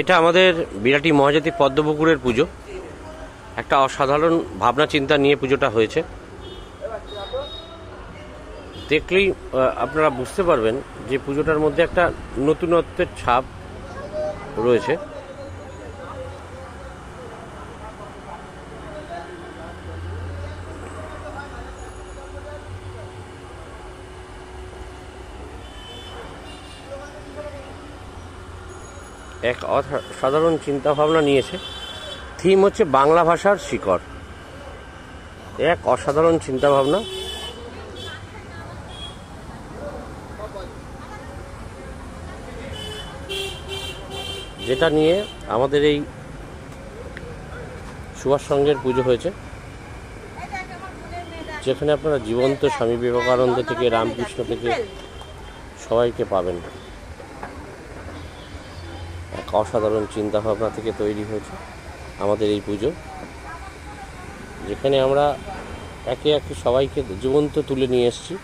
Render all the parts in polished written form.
এটা আমাদের বিরাটি মহাজাতি পদ্মপুকুরের পুজো। একটা অসাধারণ ভাবনা চিন্তা নিয়ে পুজোটা হয়েছে। দেখলেই আপনারা বুঝতে পারবেন যে পুজোটার মধ্যে একটা নতুনত্বের ছাপ রয়েছে। এক অসাধারণ চিন্তা ভাবনা নিয়েছে। থিম হচ্ছে বাংলা ভাষার শিকড়। এক অসাধারণ চিন্তা ভাবনা। যেটা নিয়ে আমাদের এই সুভাষ সংঘের পুজো হয়েছে, যেখানে আপনারা জীবন্ত স্বামী বিবেকানন্দ থেকে রামকৃষ্ণ থেকে সবাইকে পাবেন। এক অসাধারণ চিন্তা ভাবনা থেকে তৈরি হয়েছে আমাদের এই পুজো, যেখানে আমরা একে একে সবাইকে জীবন্ত তুলে নিয়ে এসেছি।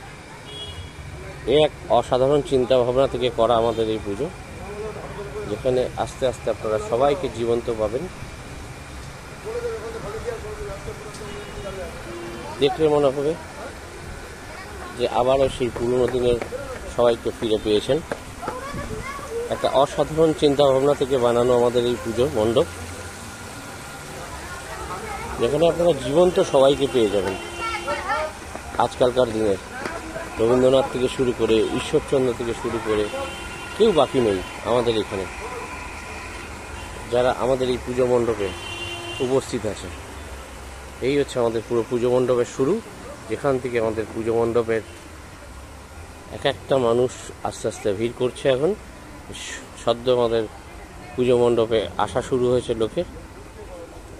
এক অসাধারণ চিন্তা ভাবনা থেকে করা আমাদের এই পুজো, যেখানে আস্তে আস্তে আপনারা সবাইকে জীবন্ত পাবেন। দেখলে মনে হবে যে আবারও সেই পুরনো দিনের সবাইকে ফিরে পেয়েছেন। একটা অসাধারণ চিন্তা ভাবনা থেকে বানানো আমাদের এই পুজো মণ্ডপ, যেখানে আপনারা জীবন্ত সবাইকে পেয়ে যাবেন। আজকালকার দিনে রবীন্দ্রনাথ থেকে শুরু করে ঈশ্বরচন্দ্র থেকে শুরু করে কেউ বাকি নেই আমাদের এখানে, যারা আমাদের এই পুজো মণ্ডপে উপস্থিত আছে। এই হচ্ছে আমাদের পুরো পুজো মণ্ডপের শুরু, যেখান থেকে আমাদের পুজো মণ্ডপের এক একটা মানুষ আস্তে আস্তে ভিড় করছে। এখন সদ্য আমাদের পুজো মণ্ডপে আসা শুরু হয়েছে লোকের।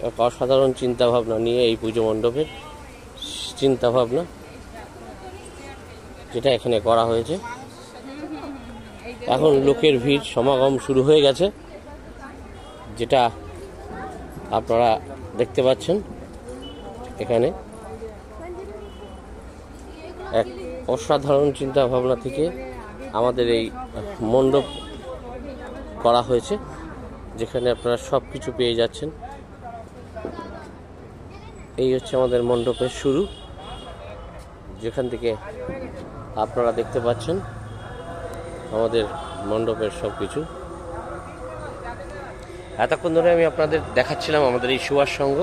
এক অসাধারণ চিন্তাভাবনা নিয়ে এই পুজো মণ্ডপের চিন্তাভাবনা যেটা এখানে করা হয়েছে। এখন লোকের ভিড় সমাগম শুরু হয়ে গেছে, যেটা আপনারা দেখতে পাচ্ছেন। এখানে এক অসাধারণ চিন্তা ভাবনা থেকে আমাদের এই মণ্ডপ করা হয়েছে, যেখানে আপনারা সব কিছু পেয়ে যাচ্ছেন। এই হচ্ছে আমাদের মণ্ডপের শুরু, যেখান থেকে আপনারা দেখতে পাচ্ছেন আমাদের মণ্ডপের সব কিছু। এতক্ষণ ধরে আমি আপনাদের দেখাচ্ছিলাম আমাদের এই সুভাষ সংঘ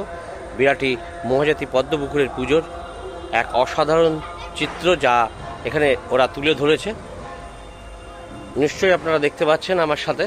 বিরাটি মহাজাতি পদ্মপুকুরের পুজোর এক অসাধারণ চিত্র, যা এখানে ওরা তুলে ধরেছে। নিশ্চয়ই আপনারা দেখতে পাচ্ছেন আমার সাথে।